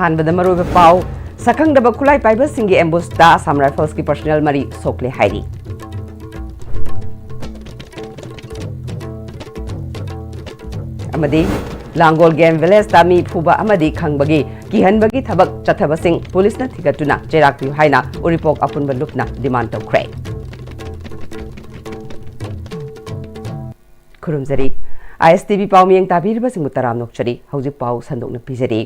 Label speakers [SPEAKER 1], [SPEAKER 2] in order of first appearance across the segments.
[SPEAKER 1] अहानबदा मरुब पाव सखंगदब खुलाई पाइबा सिंगी एम्बुसदा असम राइफल्स की पर्सनल मरी सोकले हाइरी अमदी लांगोल गेम विलेज तामी फुबा अमदी खंगबगी किहनबगी थबक चथबसिंग पुलिस न थिगतुना चेराकपि हाइना उरिपोक अपुनब लुपना डिमांड तौख्रे खुरुमजरी ISTV पाउमियंग ताबीरबसिंग तराम नोक्चरी हौजिक पाउ संदोकन पिजरी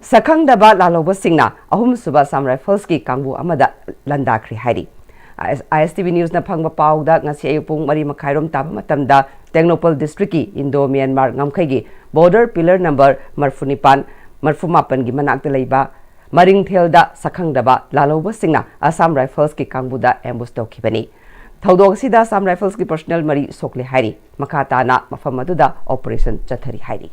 [SPEAKER 1] सखंगदबा लालोबसिंगना अहुम सुबा असम राइफल्स की कांगबु अमदा लंदाख्री हाइरी ISTV न्यूज़ न फंगबा पाउदा ngasi ayupung mari makhairom taba matamda Technopal district ki Indo Myanmar ngamkhaigi border pillar number marfunipan marfumapan gi manakta leiba maring thelda sakhangdaba lalobasingna Assam Rifles ki kangbuda ambush tawkhibani thaudok sida Assam Rifles ki personnel mari sokle hairi makata na mafam aduda operation chathari hairi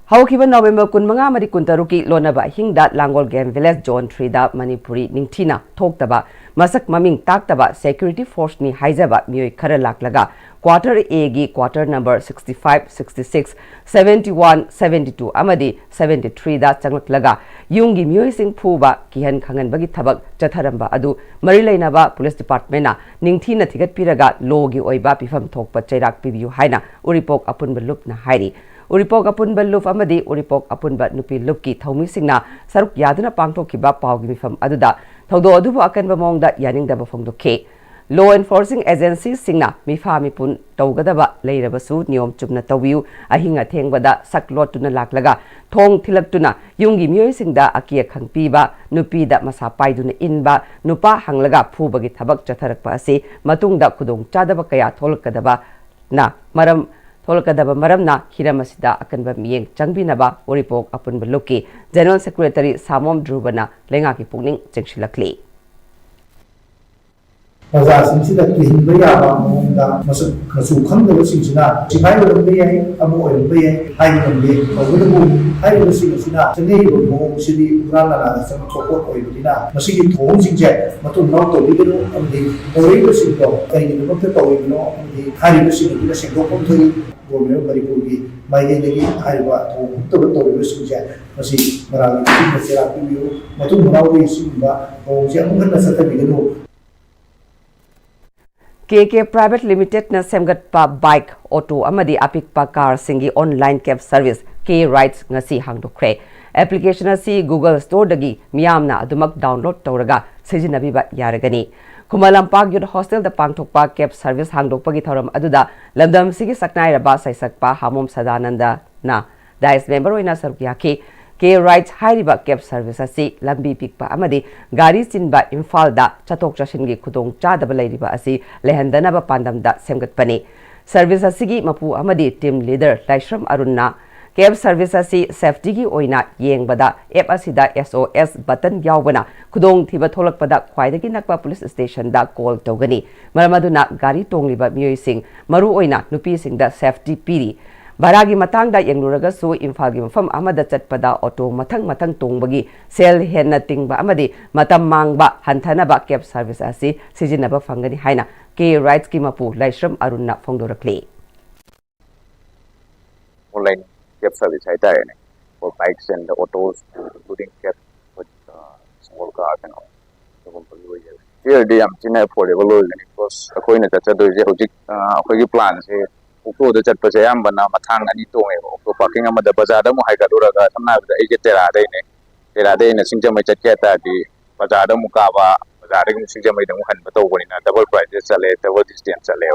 [SPEAKER 1] Haukiba November kunmanga mari kuntaruki lonaba hingda Langol Game Village Zone 3 da Manipuri ningthina thoktaba masak maming taktaba security force ni haijaba mioi khara laklaga quarter A gi quarter number 65 66 71 72 amadi 73 da changlaklaga yungi mioi sing phuba kihan khangan bagi thabak chatharamba adu mari leinaba police department na ningthina thigat piraga logi oiba pifam thokpa chairak pibiu haina uripok apunba lup na hairi Uripok apunba luf amadi uripok apunba nupi lupki thaumi singna saruk yaduna pangthokkiba pawgi mifam aduda thaudo adubu akanba mongda yaningdaba phongdokhe law enforcing agencies singna mifa mipun tawgadaba leirabasu niyom chumna tawiu ahinga thengbada saklotuna laklaga thong thilaktuna yungi mioi singda akia khangpiba nupi da masa paiduna inba nupa hanglaga phubagi thabak chatharakpa ase matungda khudong chadaba kaya tholkadaba na maram Tholkadaba maramna hiramasida akanba miyeng changbinaba uripok apunba luki General Secretary Samom Drubana lenga ki pungning chengshilakli
[SPEAKER 2] Bazaar singsi da kihin bayaba mongda masak kasu khangdaba singsina sipai lambe yai amu lambe yai hai lambe awudabu hai singsina chanei bo sidi urala la sam support oibina masigi thong singje matu naw to bidero amdi oi singdo kai ni ko to oibino amdi hari singdo singdo kom thoi Government of Manipuri, my lady, Iowa, to the Suja, Masi, Marali, Serapi, Matu Marawi, Simba, or Jamuna Satabino.
[SPEAKER 1] KK Private Limited na semgat pa bike auto amadi apik pa car singi online cab service K Rides ngasi hangdokre application asi Google Store dagi miyamna adumak download tawraga sijinabiba yaragani Kumalampak Youth Hostel the Pangthokpa Cab Service Hangdokpagi Thoram Aduda Lamdam Sigi Saknai Raba Saisakpa Hamom Sadananda na Dice member oina sarkyaki K Rides Hairiba Cab Service asi Lambi Pikpa Amadi Gari Sinba Imphal da Chatok Chashingi Khudong Chadaba Leiriba asi Lehandanaba Pandamda Semgatpani Service asigi Mapu Amadi Team Leader Laishram Arunna Cab service asi safety gi oina yengbada app asida SOS button yaubana khudong thiba tholakpada khwaidagi nakpa police station da call togani maramaduna gari tongliba mioi sing maru oina nupi sing da safety piri baragi matang da yengluraga su imphal gi mafam amada chatpada auto mathang tongbagi sel henna tingba amadi matam mangba hanthana ba cab service asi sijinaba fangani haina K Rides ki mapu Laishram Arunna phongdorakle
[SPEAKER 3] online cab service hai tare for bikes and autos including cab with small cars and all here they am china affordable because akoi na cha do je hojik akoi gi plan se auto da chat pa se am bana mathang ani to nge auto parking am da bazaar da mu hai ka dora ga samna da ai je tera dai ne singjam mai chat ke ta di bazaar da mu ka ba bazaar gi singjam mai da mu han ba to boni na double prices chale double distance chale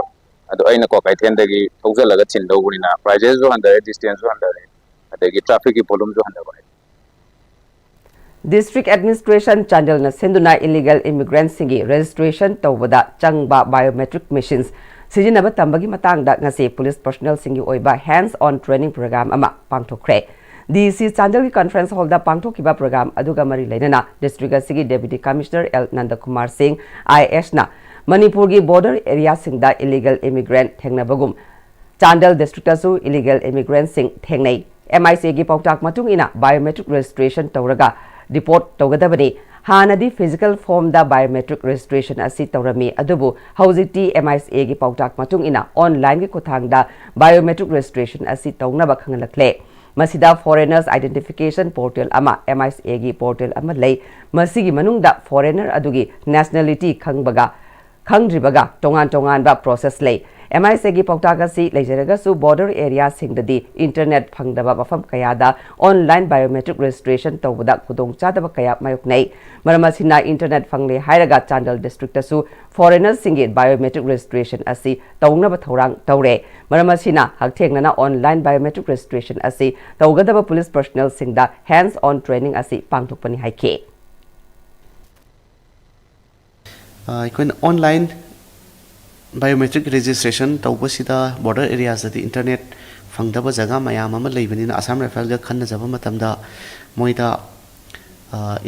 [SPEAKER 3] ado aina ko kai then dagi thojalaga chin do buni na prices jo under distance jo under adagi traffic ki volume jo under bai
[SPEAKER 1] District Administration Chandel na senduna illegal immigrants singi registration tawbada changba biometric machines sijinaba tambagi matangda ngasi police personnel singi oiba hands on training program ama pangthokre DC Chandel ki conference hall da pangthokiba program aduga mari leinana district asigi deputy commissioner L Nandakumar Singh IS na Manipur ki border area singda illegal immigrant thengnabagum Chandel district asu illegal immigrant sing thengnai MIC ki pautak matung ina biometric registration tawraga report tawgadabani hanadi physical form da biometric registration asi tawrami adubu haujiti MIC ki pautak matung ina online ki kothang da biometric registration asi tawnaba khangalakle masida foreigners identification portal ama MISA gi portal ama lei masigi manungda foreigner adugi nationality khangdribaga tongan ba process lei MISA gi pautaka si leijeraga su border area singdadi internet phangdaba mafam kayada online biometric registration tawda khudong chadaba kaya mayoknei maramasina internet phangle hairaga Chandal district asu foreigners singi biometric registration asi tawnaba thorang tawre maramasina hakthengna online biometric registration asi tawgadaba police personnel singda hands on training asi pangthokpani haike
[SPEAKER 4] ikon online biometric registration tawbasida border areas adi internet fangdaba jaga mayam ama leibanina Assam Rifle ga khanna jaba matamda moida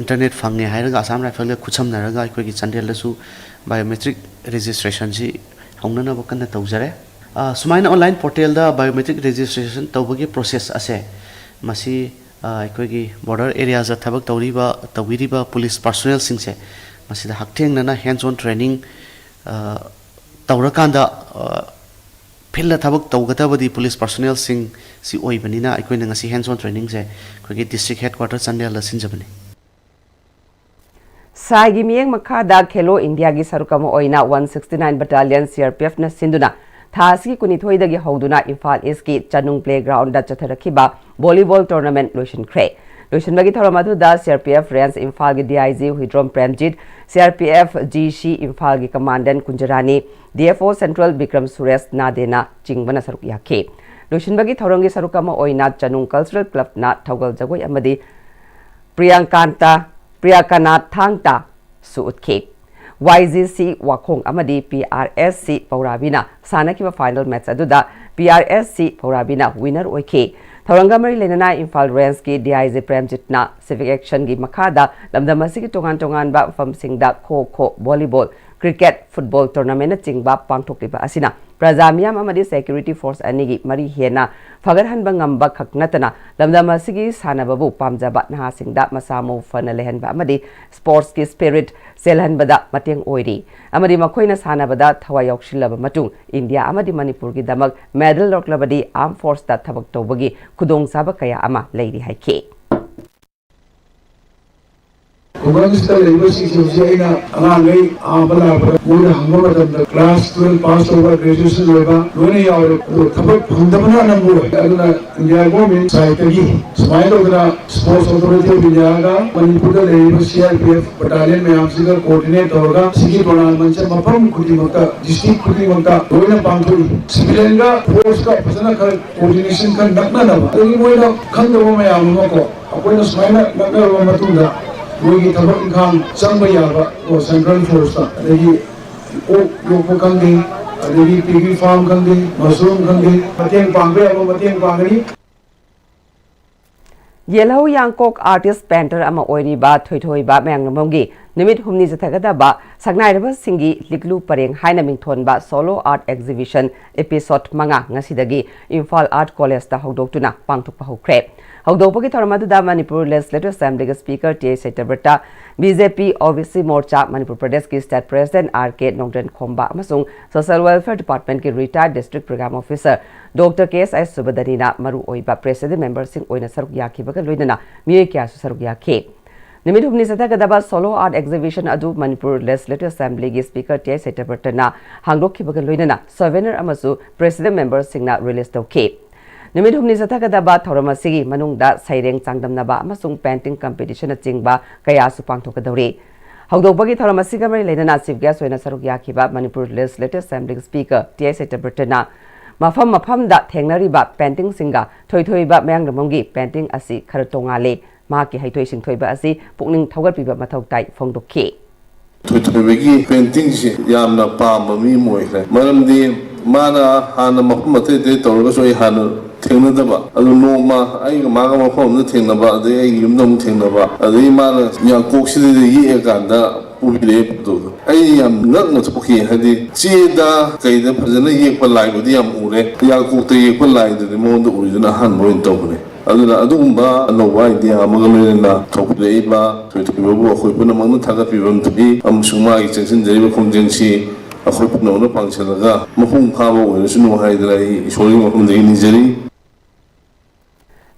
[SPEAKER 4] internet fange hairaga Assam Rifle ga khuchamnaraga ikoi Chandel lasu biometric registration ji hongnana bakanna tawjare sumaina online portal da biometric registration tawbagi process ase masi ikoi border areas da thabak tawiriba police personnel singse masida hakthengna hands on training tawrakanda philla thabak tawgadabadi police personnel sing si oibanina aikoina ngasi hands on training je khogi district headquarters Chandel la sinjabani
[SPEAKER 1] Saigi miyeng makada Khelo India gi sarukama oina 169 battalion CRPF na sinduna thasi kunithoi dagi hoduna Imphal East ki Chanung playground da chatharakhiba volleyball tournament lotion kre lotion bagi thoramadu da CRPF range Imphal gi DIG Huidrom Premjit CRPF GC Imphal gi commandant Kunjarani DFO Central Bikram Suresh Nadena Chingbana saruk yakhe lotion bagi thorangi sarukama oina Chanung Cultural Club na Thogal Jagoi amadi Priyakana Thangta Suutke YGC Wakong amadi PRSC Paurabina Sanakiba final match aduda PRSC Paurabina winner oike Thorangamari Lenana Imphal Range ki DIG Premjitna civic action gi makada lamdamasi ki tongan ba fam singda kho volleyball cricket football tournament chingba pangthokliba asina Prazamiyam amadi security force anigi mari hena fagarhan bangamba khaknatana lamdamasi gi sanababu pamjaba naha singda masamo fana lehanba amadi sports ki spirit selhanbada mateng oiri amadi makhoina sanabada thawai yokshilaba matung India amadi Manipur gi damak medal loklabadi armed force ta thabak tobagi khudong saba kaya ama leiri haike
[SPEAKER 5] University University na angai abala muna hangma da class 12 pass over graduation loba lone yaw thabak phangdamana nambu aduna India government saitagi smile odra sports authority of India ga Manipur da CRPF battalion में आमसिगर coordinate होगा सिगी tournament से मपरम खुदी मक्ता district खुदी मक्ता लोना पांचुरी civilian का force का फसना कर coordination का नकना दबा लेकिन वो ना खंडों में आमों को अपन स्माइल नकना वो मतुंगा Wigi tabak ikhang changba yaba o central force ta adegi o yopo kangdi adegi piggy farm kangdi mushroom kangdi mateng pangbe abo mateng pangani
[SPEAKER 1] Yellow Yangkok artist painter ama oiriba thoithoi ba mengnamgi nimit humni jathagada ba sagnai ba singi liklu pareng haina mingthon ba solo art exhibition episode manga ngasidagi Imphal Art College ta hogdoktuna pangthokpa hokre hogdokpagi thoramadu da Manipur Legislative Assembly Speaker T. Charitable BJP OBC Morcha Manipur Pradesh ki State President R.K. Nongden Khomba amasung Social Welfare Department ki Retired District Program Officer Dr. K.S.I. Subadanina Maru Oiba President Member Sing Oina Saruk Yakibaga Luidana Miyoi Kyasu Saruk Yakhe Nimit humni sathagadaba solo art exhibition adu Manipur Legislative Assembly gi Speaker T. Charitable na hangdokhibaga Luidana souvenir amasu President Member Singna release tawkhe Nimit humni sathagadaba thoramasigi manungda saireng changdamnaba amasung painting competition achingba kaya su pangthokadawri hogdokbagi thoramasiga mari leinana chief guest oina saruk yakhiba Manipur Legislative Assembly Speaker T. Charitable na mafam da thengnariba painting singa thoithoiba mayangramonggi painting asi khara tongale maki haitoi singthoiba asi pukning thogatpiba mathau tai phongdokhi
[SPEAKER 6] thoithoibagi painting si yamna pamba mi moikre maramdi mana hana mafam mathe te tawga soi hana thengnadaba adu noma ai maga mafam na thengnaba ade ai yumdom thengnaba ade mana nya kokside yi ekanda ubile do ai yam ngak na tsuki hadi chida kaida phajana yekpa laibudi yam ure ya kokte yekpa laide mo do urijuna han moin tawne aduna adumba nowa idea magamena thokleiba thoithibabu akhoi puna mangna thaga pibam thi amsuma gi chengsin jaiba khongjengsi akhoi puna no pangchalaga mahung khaba oisu no haidrai isori mahum dei nijeri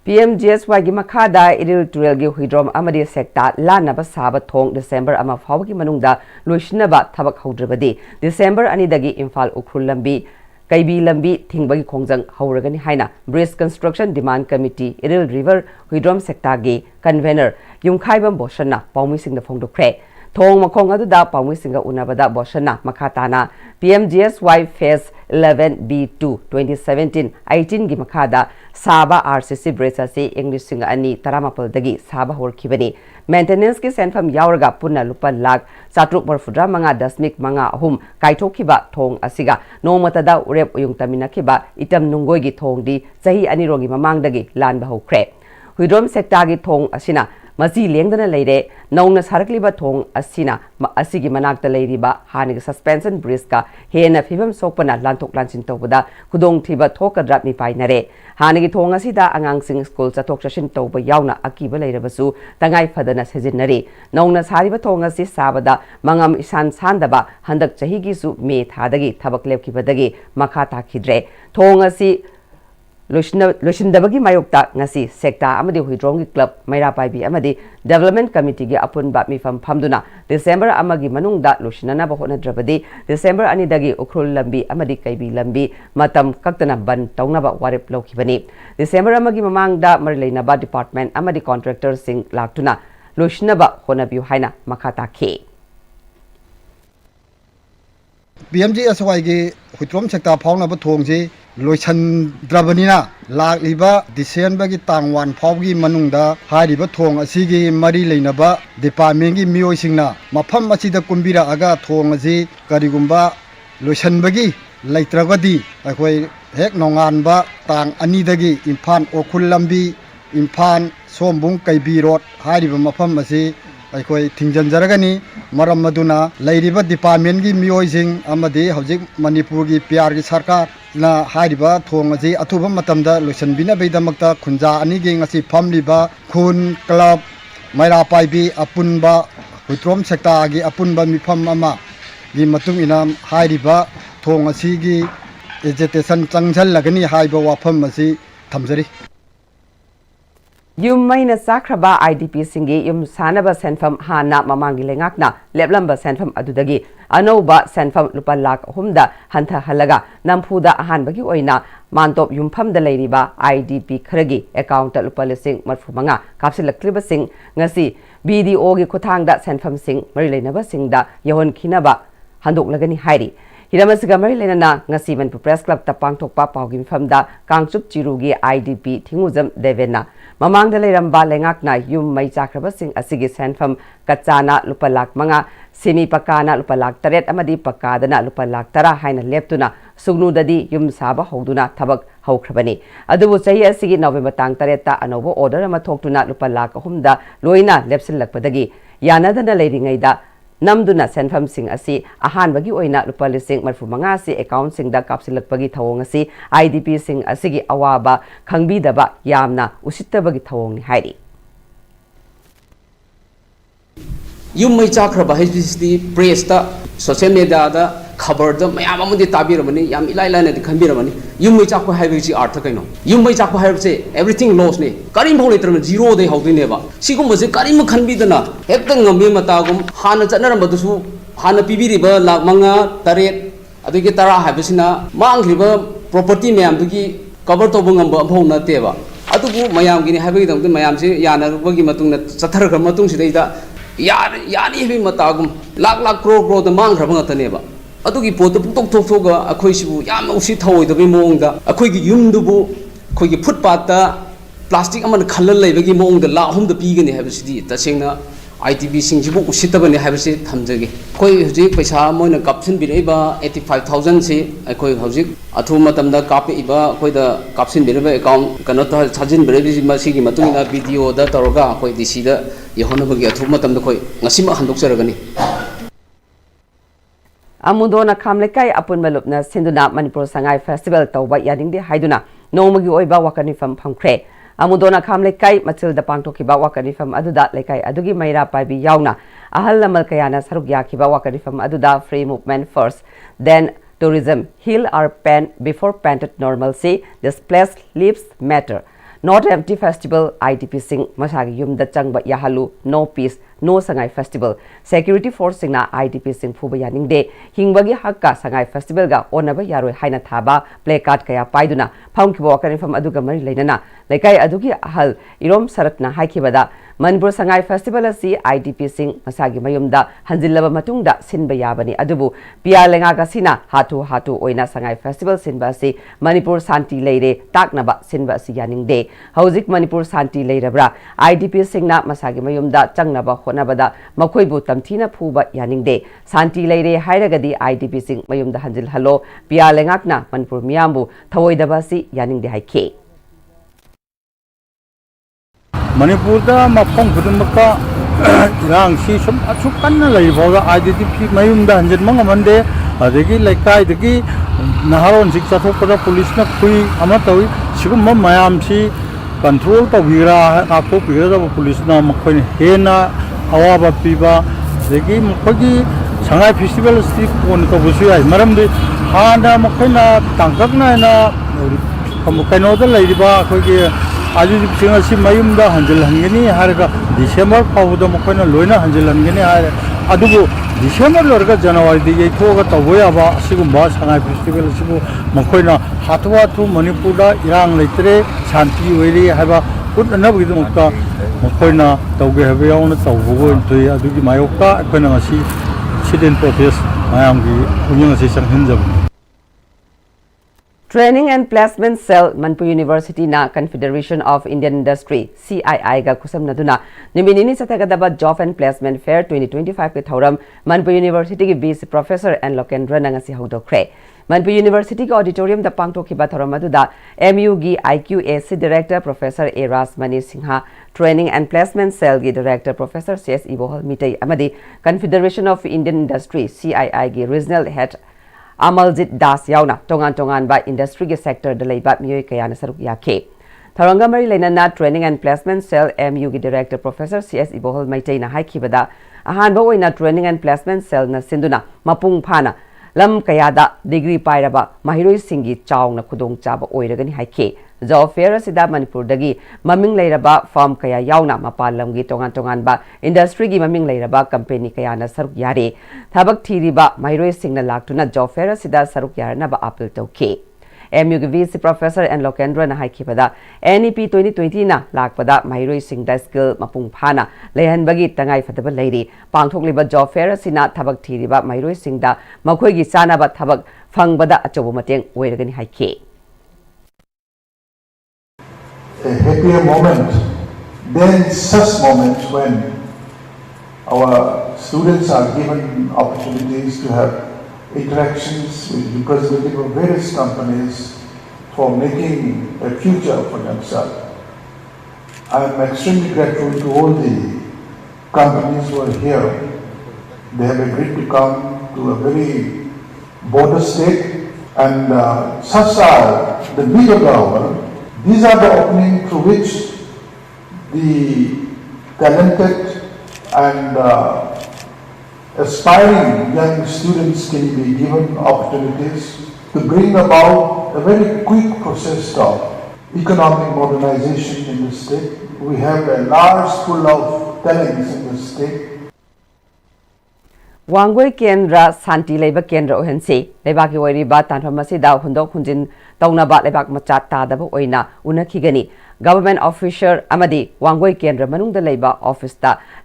[SPEAKER 1] PMGSY gi makhada iril turel gi huidrom amadi sekta lanaba saba thong December ama phawgi manungda loishnaba thabak haudrabadi December ani dagi Imphal Ukhul lambi Kaibi lambi thingbagi khongjang hauragani haina Bridge Construction Demand Committee Iril River Huidrom sekta gi convener Yungkhaibam Boshana Paumi Singh da phongdokre thong makhong aduda Paumi Singh unabada Boshana makhatana PMGSY Phase 11B2 2017-18 gi makhada Saba RCC Bridge ase English singa ani taramapal dagi Saba horkibani maintenance ki senfam yauraga punna lupa lakh satruk marfudra manga dasmik manga ahum kaithokiba thong asiga nomatada urep uyung tamina kiba itam nungoi gi thong di sahi ani rongi mamangdagi lanba hokre Huidrom sekta gi thong asina Mazi lengdana leire nauna sarakliba thong asina asigi manakta leiriba hanig suspension bridge ka hena phibam sokpana lantok lanchin tawbada kudong thiba thokadra mi painare hanigi thong asida angang sing school chatok chashin tawba yauna akiba leirabasu tangai phadana sejinari nauna sariba thong asi sabada mangam isan sandaba handak chahi gi su me thadagi thabak lepkibadagi makha takhidre thong asi Loishindabagi mayokta ngasi sekta amadi huidrom gi club maira paibi amadi development committee gi apun ba mi fam phamduna December amagi manungda loishinana ba hona drabadi December ani dagi ukrul lambi amadi kaibi lambi matam kaktana ban tauna ba warep lokhibani December amagi mamangda marleina ba department amadi contractor sing laktuna loishinaba hona biu haina makhata khe
[SPEAKER 7] PMGSY gi huitrom sekta phawna ba thongji loisan drabanina lakliba December gi tangwan phawgi manungda hariba thong asigi mari leinaba department gi mioi singna mafam asida kumbira aga thong asi karigumba loisanbagi leitragadi akhoi hek nonganba tang ani dagi Imphal Okhul lambi Imphal Sombung Kaibi road hariba mafam asi akhoi thingjanjaragani maram maduna leiriba department gi mioi sing amadi hojik Manipur gi PR gi sarkar na hariba thong asi athuba matamda loisan bina beidamakta khunja ani ge ngasi famliba khun club maira paibi apunba huitrom sekta gi apunba mifam ama gi matung ina hariba thong asi gi agitation changjal lagani haiba wafam asi thamjari
[SPEAKER 1] Yum maina sakraba IDP singi yum sanaba senfam hana mamangi lengakna leblamba senfam adudagi anoba senfam lupa lak humda hantha halaga nampuda ahanbagi oina mantop yumpham da leiriba IDP kharagi account lupa lising marfumanga kapsilakliba sing ngasi BDO gi kuthangda senfam sing marilainaba singda yahon khinaba handok lagani hairi Hiramasiga marilainana ngasi Manipur Press Club tapang thokpa pawgi mifamda kangchup chirugi IDP thinguzam devena mamangda leiramba lengakna yum mai chakraba sing asigi senfam kachana lupa lak manga semi pakana lupa lak taret amadi pakadana lupa lak tara haina leptuna sugnudadi yum saba hoduna thabak haukrabani adubu chahi asigi November tang tareta anobo order ama thoktuna lupa lak humda loina lepsil lakpadagi yanadana leiringaida namduna senfam sing asi ahanbagi oina lupa lising marfumanga si account sing da kapsilakpagi thawong asi IDP sing asigi awaba khangbidaba yamna usittabagi thawong ni hairi
[SPEAKER 8] Yumai chakraba HBCD press ta social media da khabar da mayam amudi tabiramani yam ilai ilai na khanbiramani yumai chakpa haibisi artha kaino yumai chakpa haibse everything loss ne karim bhole term zero dei haudine ba sigum base karim khanbidana hekta ngambe matagum hana chanaram badusu hana pibiriba lak manga taret adugi tara haibisina mangriba property mayam dugi cover to bungamba bhona teba adugu mayam gini haibigi dam mayam se yana bagi matungna chathar matung sidaida yani hebi matagum lak crore da mang khraba ngataneba adugi pot tok thoga akhoi sibu yam usi thawoi da bi mongda akhoi gi yumdubu khoi gi footpath da plastic aman khallal leibagi mongda la hum da pigani habisidi tasengna ITB singjibu usitabani habisi thamjage khoi hujik paisa moina kapsin bireba 85000 se akhoi hujik athu matamda kapiba khoi da kapsin bireba account kana ta chajin birebi masigi matungina video da toroga khoi DC da yehonabagi athu matamda khoi ngasima handokjaragani
[SPEAKER 1] Amudona Kamlekai Apun Malupna Sinduna Manipur Sangai Festival Tauba Yadingdi Haiduna Nomagi Oiba Wakanifam Pangkre Amudona Kamlekai Matilda Pangtokiba Wakanifam Aduda Lekai Adugi Maira Paibi Yauna Ahal Malkayana Sarugyakiba Wakanifam Aduda Free Movement First Then Tourism Heal our pen before painted normalcy Displaced lives matter Not Empty Festival IDP sing masagi yumda changba yahalu no peace no sangai festival security force singna IDP sing phuba yaningde hingbagi hakka sangai festival ga onaba yaroi haina thaba placard kaya paiduna phangkibo wakani fam aduga mari leinana lekai adugi ahal irom saratna haikibada Manipur Sangai Festival asi IDP sing masagi mayumda hanjillaba matungda sinba yabani adubu pia lenga kasina hatu oina Sangai Festival sinba asi Manipur Santi leire taknaba sinba asi yaningde hauzik Manipur Santi leirabra IDP singna masagi mayumda changnaba honabada makhoibu tamthina phuba yaningde Santi leire hairagadi IDP sing mayumda hanjil halo pia lengakna Manipur miyambu thawoidaba si yaningde haike
[SPEAKER 9] Manipur da mapong kudumaka irang si sum asukan na lai boga IDP mayum da hanjin mga mande adegi laikai degi naharon siksa thokra police na khui ama tawi sigum mayam si control ta vira ako pira police na makhoi hena awaba piba degi mukhogi Sangai Festival sti kon ka busu ai maram de hana makhoi na tangkak na na kamukaino da lai ba khoi Aju singa si mayum da hanjil hangini harga December pawuda mukhoina loina hanjil hangini har adubu December lorga January di ye thoga taboya ba sigumba Sangai Festival sibu mukhoina hatwa Manipur da irang leitre shanti weri haba put anab gidu mukka mukhoina tawge habe yauna tawbugo intoi adugi mayoka akhoina ngasi student protest mayamgi unyang si sanghinjab
[SPEAKER 1] Training and Placement Cell Manipur University na Confederation of Indian Industry CII ga kusam naduna niminini satagadaba Job and Placement Fair 2025 ke thauram Manipur University ki BC Professor and Lokendra nangasi hodokre Manipur University ki auditorium da pangtokhiba thauram aduda MU gi IQAC Director Professor A Rasmani Singha Training and Placement Cell gi Director Professor CS Ibohal Mitei amadi Confederation of Indian Industry CII gi Regional Head Amaljit Das yauna tongan ba industry ge sector de leiba miyoi kayana saruk yake Tharanga mari leinana Training and Placement Cell MU ge Director Professor CS Ibohol Maitai na haikibada ahan ba oina Training and Placement Cell na sinduna mapung phana lam kayada degree pairaba mahiroi singi chawna khudong chaba oiragani haike Job Fair asida Manipur dagi maming leiraba firm kaya yauna mapalam gi tongan ba industry gi maming leiraba company kaya na saruk yare thabak thiriba mahiroi singna laktuna Job Fair asida saruk yarna ba appeal tawke MU gi VC Professor and Lokendra na haikibada NEP 2020 na lakpada mahiroi singda skill mapung phana lehan bagi tangai fataba leiri pangthokliba Job Fair asina thabak thiriba mahiroi singda makhoi gi sana ba thabak phangbada achobu mateng oiragani haike
[SPEAKER 5] A happier moment than such moments when our students are given opportunities to have interactions with representatives of various companies for making a future for themselves. I am extremely grateful to all the companies who are here. They have agreed to come to a very border state and such are the need of the hour. These are the openings through which the talented and aspiring young students can be given opportunities to bring about a very quick process of economic modernization in the state. We have a large pool of talents in the state.
[SPEAKER 1] Wangoi Kendra Santi Labor Kendra Ohense, Lebaki Wariba Tantramasida, Hundok Hunjin, Taunaba Lebak Machata, the Oina, Unakigani, Government Official Amadi, Wangoi Kendra, Manung the Labor Office,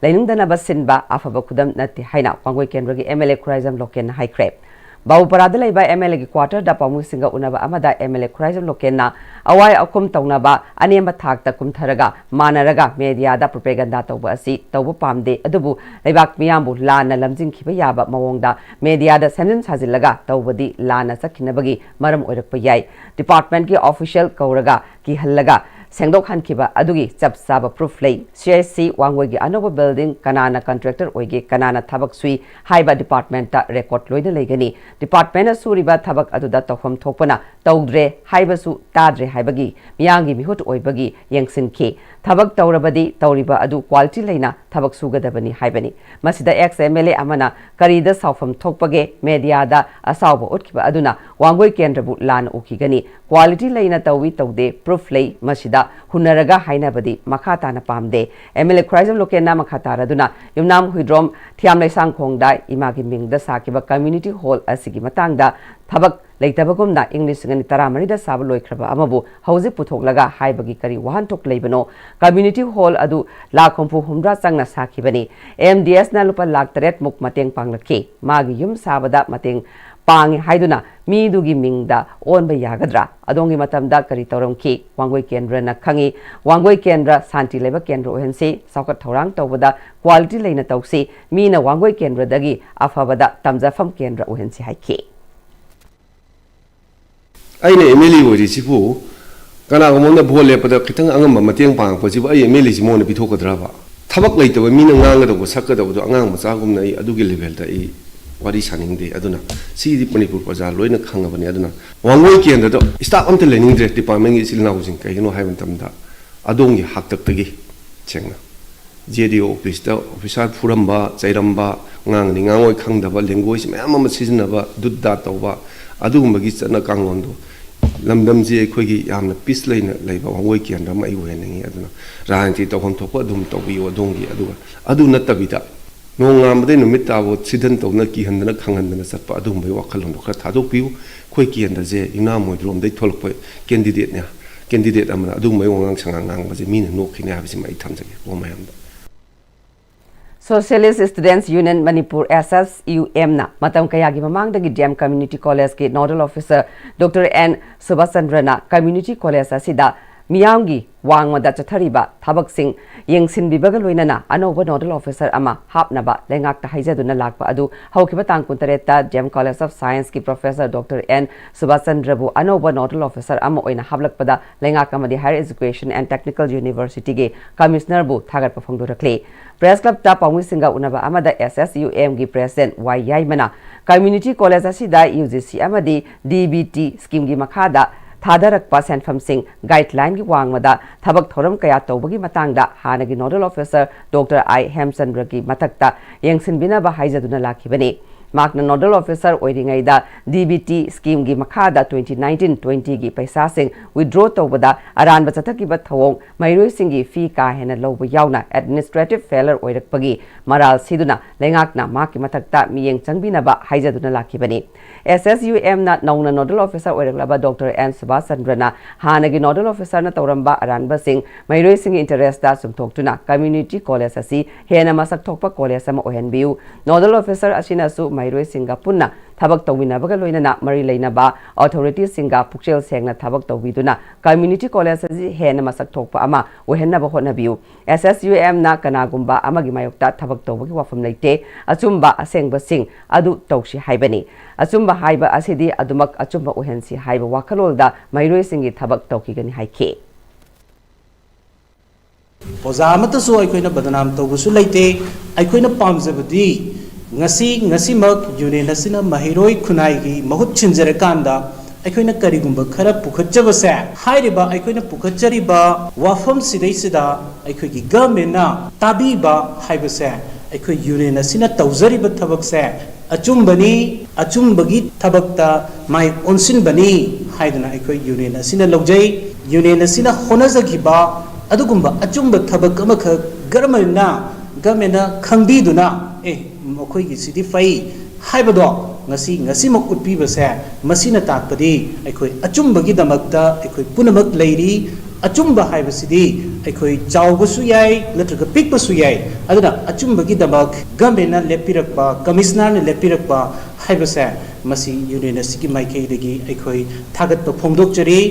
[SPEAKER 1] Lenung the Nabasinba, Afabakudam Nati Haina, Wangoi Kendra, MLA Crism Loken High Crepe. Bauparada by MLA quarter, the Pamusinga Unaba Amada, MLA Crism Lokena, Awai Akum Taunaba, Anima Takta Kumtaraga, Manaraga, Media, the propaganda Tobasi, Tobu Pamde, Adubu, Lebak Miambu, Lana Lamjin Kipayaba, Mawonda, Media, the sentence Hazilaga, Tobadi, Lana Sakinabagi, Maram Urapayai, Department ki official Kauraga, Ki Halaga. Sengdok Hankiba Adugi Chap Saba Proof Lay CIC Wangwegi Anova Building Kanana Contractor Oige Kanana Tabak Sui Haiba Department Record Loida Legani Department Suriba Tabak Aduda Tohom Topana Togdre Haibasu Tadre Haibagi Miyangi Mihut Oibagi Yangsin K Tabak Taurabadi Tauriba Adu Quality Lena Tabak Sugadabani Haibani Masida ex MLA Amana Karida Saufam Tokpage Media da Asauba Utkiba Aduna Wangwei Kendrabu Lan Ukigani Quality Lena Tawi Taude Proof Lay Masida ꯃꯇꯨꯡꯗ ꯍꯨꯟꯅꯔꯒ ꯍꯥꯏꯅꯕꯗꯤ ꯃꯈꯥ ꯇꯥꯅ ꯄꯥꯝꯗꯦ MLA ꯈ꯭ꯋꯥꯏꯖꯝ ꯂꯣꯀꯦꯟꯅ ꯃꯈꯥ ꯇꯥꯔꯗꯨꯅ ꯌꯨꯝꯅꯥꯝ ꯍꯨꯏꯗ꯭ꯔꯣꯝ ꯊꯤꯌꯥꯝ ꯂꯩꯁꯥꯡꯈꯣꯡꯗ ꯏꯃꯥꯒꯤ ꯃꯤꯡꯗ ꯁꯥꯈꯤꯕ community hole ꯑꯁꯤꯒꯤ ꯃꯇꯥꯡꯗ ꯊꯕꯛ ꯂꯩꯇꯕꯒꯨꯝꯅ ꯏꯪ 2013ꯗ ꯁꯥꯕ ꯂꯣꯏꯈ꯭ꯔꯕ ꯑꯃꯕꯨ ꯍꯧꯖꯤꯛ ꯄꯨꯊꯣꯛꯂꯒ ꯍꯥꯏꯕꯒꯤ ꯀꯔꯤ ꯋꯥꯍꯟꯊꯣꯛ ꯂꯩꯕꯅꯣ ꯀꯝꯃ꯭ꯌꯨꯅꯤꯇꯤ ꯍꯣꯜ ꯑꯗꯨ ꯂꯥꯛ ꯍꯨꯝꯐꯨ ꯍꯨꯝꯗ꯭ꯔꯥ ꯆꯪꯅ ꯁꯥꯈꯤꯕꯅꯤ MDSꯅ ꯂꯨꯄꯥ ꯂꯥꯛ 8 ꯃꯨꯛ ꯃꯇꯦꯡ ꯄꯥꯡꯂꯛꯈꯤ ꯃꯥꯒꯤ ꯌꯨꯝ ꯁꯥꯕꯗ ꯃꯇꯦꯡ ꯄꯥꯡꯉꯤ ꯍꯥꯏꯗꯨꯅ ꯃꯤꯗꯨꯒꯤ ꯃꯤꯡꯗ ꯑꯣꯟꯕ ꯌꯥꯒꯗ꯭ꯔꯥ ꯑꯗꯣꯝꯒꯤ ꯃꯇꯝꯗ ꯀꯔꯤ ꯇꯧꯔꯝꯈꯤ ꯋꯥꯡꯒꯣꯏ ꯀꯦꯟꯗ꯭ꯔꯅ ꯈꯪꯉꯤ ꯋꯥꯡꯒꯣꯏ ꯀꯦꯟꯗ꯭ꯔ ꯁꯥꯟꯇꯤ ꯂꯩꯕ ꯀꯦꯟꯗ꯭ꯔ ꯑꯣꯏꯍꯟꯁꯤ ꯆꯥꯎꯈꯠ ꯊꯧꯔꯥꯡ ꯇꯧꯕꯗ ꯀ꯭ꯋꯥꯂꯤꯇꯤ ꯂꯩꯅ ꯇꯧꯁꯤ ꯃꯤꯅ ꯋꯥꯡꯒꯣꯏ ꯀꯦꯟꯗ꯭ꯔꯗꯒꯤ ꯑꯐꯕꯗ ꯇꯝꯖꯐꯝ ꯀꯦꯟꯗ꯭ꯔ ꯑꯣꯏꯍꯟꯁꯤ ꯍꯥꯏꯈꯤ
[SPEAKER 10] ꯑꯩꯅ MLA ꯑꯣꯏꯔꯤꯁꯤꯕꯨ ꯀꯅꯥꯒꯨꯝꯕꯅ ꯚꯣꯠ ꯂꯦꯞꯄꯗ ꯈꯤꯇꯪ ꯑꯉꯝꯕ ꯃꯇꯦꯡ ꯄꯥꯡꯉꯛꯄꯁꯤꯕꯨ ꯑꯩ MLAꯁꯤ ꯃꯉꯣꯟꯗ ꯄꯤꯊꯣꯛꯀꯗ꯭ꯔꯕ ꯊꯕꯛ ꯂꯩꯇꯕ ꯃꯤꯅ ꯉꯥꯡꯒꯗꯧꯕ ꯁꯛꯀꯗꯧꯕꯗꯣ ꯑꯉꯥꯡ ꯃꯆꯥꯒꯨꯝꯅ ꯑꯩ ꯑꯗꯨꯒꯤ ꯂꯦꯚꯦꯜꯗ ꯑꯩ wari saningde aduna si di Manipur praja loina khangabani aduna wangoi kendra do staff amta learning direct department gi silna using kai no haibun tamda adongi haktak tagi chengna JDO office da officer furamba chairamba ngang ni ngangoi khangdaba language mayam ama sizinaba dudda tawba adugumagi chana kanglon do lamdam ji ekhoi gi yamna peace leina leiba wangoi kendra mai weningi aduna rahanti tawham thokpa dum tawbiyo dongi aduga adu natabida nongam de numit tawo sidan tawna ki handana khanghandana satpa adum bai wakhalon khra thadok piu khoi ki handa je ina moidrom dei tholpa candidate amana adum bai wangang sangang ba je min no khine ha bi mai thamjage o mayam
[SPEAKER 1] Socialist Students Union Manipur SSUM na matam kaya gi mamang dagi DM Community College ki Nodal Officer Dr. N. Subhasandrana Community College asida Miyangi wang mada chathariba thabak sing yengsin bibaga loinana anoba Nodal Officer ama hapnaba lengak ta haijaduna lakpa adu haukiba tangkuntareta DM College of Science ki Professor Dr. N. Subhasandrabu anoba Nodal Officer ama oina hablakpada lengak amadi Higher Education and Technical University ge Commissioner bu thagat pafongdurakle Press Club ta Pangwi Singa Unaba Amada SSUM gi President Y Yaimana Community College asida UGC amadi DBT scheme gi makhada Thadarakpa Senfam Singh guideline gi wangmada thabak thoram kaya tawbagi matangda hanagi Nodal Officer Dr. I Hemchandra gi matakta yengsin bina ba haijaduna lakhibani Magna Nodal Officer oiringaida DBT scheme gi makhada 2019-20 gi paisa sing withdraw tawbada aran ba chathaki ba thawong mairoi singi fee ka hena loba yauna administrative failure oirakpagi maral siduna lengakna maki matakta miyeng changbina ba haijaduna lakhibani SSUM na nauna Nodal Officer oiraklaba Dr. N. Subhasandrana hanagi Nodal Officer na tawramba aran ba sing mairoi singi interest da sumthoktuna community college asi hena masak thokpa college ama ohenbiu Nodal Officer asina su mairoi singa punna thabak tawminabaga loinana mari leinaba authorities singa pukchel sengna thabak tawbiduna community college asi hena masak thokpa ama ohenna ba honabiu SSUM na kanagumba amagi mayokta thabak tawbagi wafam leite achumba asengba sing adu tawshi haibani achumba haiba asidi adumak achumba ohensi haiba wakhalolda mairoi singi thabak tawkigani haike
[SPEAKER 11] Ozamata so aikoina badanam tawbusu leite aikoina pamjabadi ngasi mak union asina mahiroi khunai gi mahut chinjare kanda aikoina karigumba khara pukhatjaba se hairiba aikoina pukhatjari ba wafam sidai sida aikoi gi government na tabi ba haibase aikoi union asina tawjari ba thabak se achumbagi thabakta mai onsin bani haiduna aikoi union asina logjai union asina honajagi ba adugumba achumba thabak amakha government na khangbiduna mokoi gi sidi fai haibado ngasi mok utpi base masina takpadi aikoi achumbagi damakta aikoi punamak leiri achumba haibasidi aikoi chawbasu yai natraga pikbasu yai aduna achumbagi damak gamena lepirakpa commissioner ne lepirakpa haibase masi university maikei dagi aikoi thagatpa phongdokchari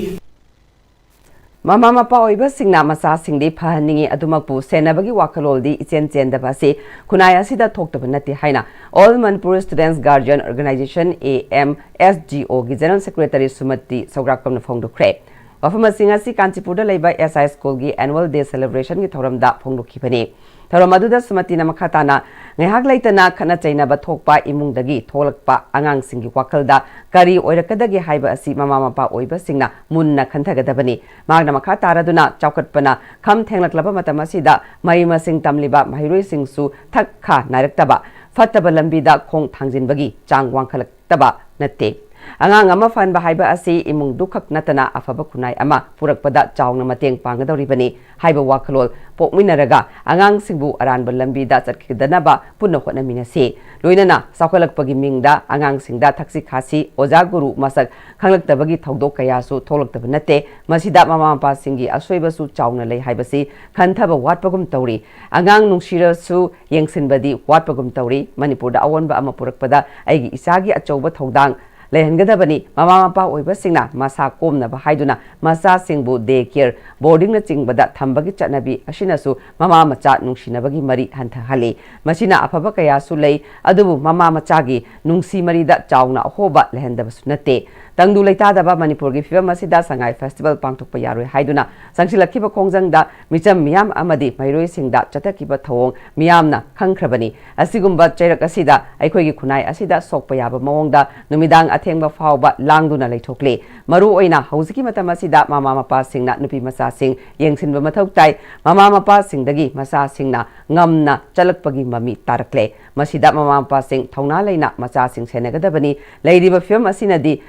[SPEAKER 1] Mama mapa oiba singna masa singdi phaningi adumakpu senabagi wakhaloldi ichen chendaba se kunaya sida thokta banati haina All Manipur Students Guardian Organization AMSGO gi General Secretary Sumati Saugrakam phongdokre wafama singa si Kanchipurda leiba SI School gi Annual Day Celebration gi thoramda phongdokhibani Thoromaduda Sumati namakhatana ngehak leitana khana chaina ba thokpa imungdagi tholakpa angang singi wakalda kari oirakadagi haiba asi mama mapa oiba singna munna khantagadabani magna makha taraduna chaukatpana kham thenglaklaba matamasida maima sing tamliba mahiroi singsu thakha naraktaba fattaba lambida khong thangjinbagi chang wangkhalaktaba natte angang ama fan ba haiba asi imung dukhak natana afaba kunai ama purakpada chawna mateng panggadoribani haiba wakalol pokminaraga angang singbu aranba lambi da chatkidana punna hotna minasi loinana sakalakpagi mingda angang singda thaksi khasi oja guru masak khanglaktabagi thodok kayasu tholaktab nate masida mama mapa singi asoibasu chawna lei haibasi khanthaba watpagum tawri angang nungsirasu yengsinbadi watpagum tawri manipurda awonba ama purakpada aigi isagi achouba thodang lehengadabani mama mapa oibasingna masa komna ba haiduna masa singbu day care boarding na chingbada thambagi chanabi ashinasu mama macha nungsinabagi mari hantha hali masina afaba kaya su lei adubu mama machagi nungsi mari da chawna hoba lehendabasu nate tangdu leitadaba manipur gi fiba masida sangai festival pangthokpa yaroi haiduna sangsilakiba khongjangda micham miyam amadi mairoi singda chatakiba thawong miyamna khangkhrabani asigumba chairak asida aikhoigi khunai asida sokpa yaba mawongda numidang athengba fawba langduna leithokle maru oina hauziki matam asida mama mapa singna nupi masa sing yengsinba mathau tai mama mapa singdagi masa singna ngamna chalakpagi mami tarakle masida mama mapa sing thongna leina macha sing senagadabani leiriba fiam asinadi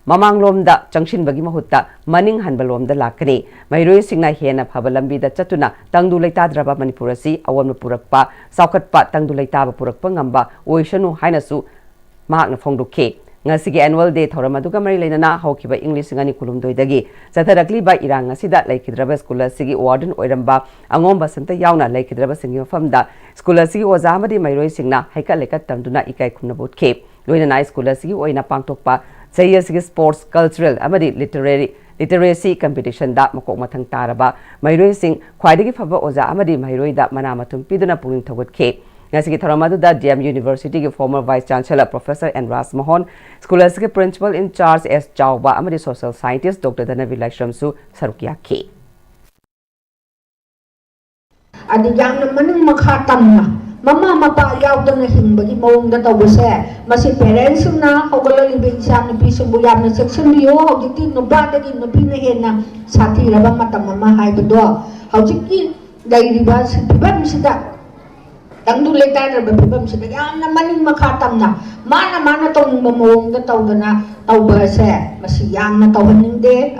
[SPEAKER 1] Mamanglomda Junction bagi mahutta maning hanbalomda lakani mairoi singna hena phabalambi da chatuna tangdu leita draba manipurasi awam purakpa saukatpa tangdu leita ba purakpa ngamba oishanu hainasu mahakna phongduke ngasigi annual day thoramaduga mari leinana haukiba english ngani kulumdoidagi zatharakli ba irang asida laikidraba school asigi warden oiramba angomba santa yauna laikidraba singi mafamda school asigi oza amadi mairoi singna haika lekat tamduna ikai khunabot ke loinana school asigi oina pangtokpa Sayasigi sports, cultural, amadi literacy competition da makok mathang taraba mairoi sing khwaidagi phaba oza amadi mairoi da mana mathum piduna puning thogot ke ngasigi tharamadu da DM University ke former vice chancellor Professor N Ras Mohan school asigi principal in charge S Chawba amadi social scientist Dr Dhanavi Laishamsu sarukia ke
[SPEAKER 12] adi yamna manung makha tamna mama mapa yaudana hingbagi mawongda tawbase masi parents na hogala libing sam na piso buyam na section biyo hogiti no badagi no pina hena sati raba mata mama haibado hogiti dairiba sibam sida tangdu leta raba bibam sida yamna maning makatamna mana tong mawongda tawdana tawbase masi yamna tawhaninde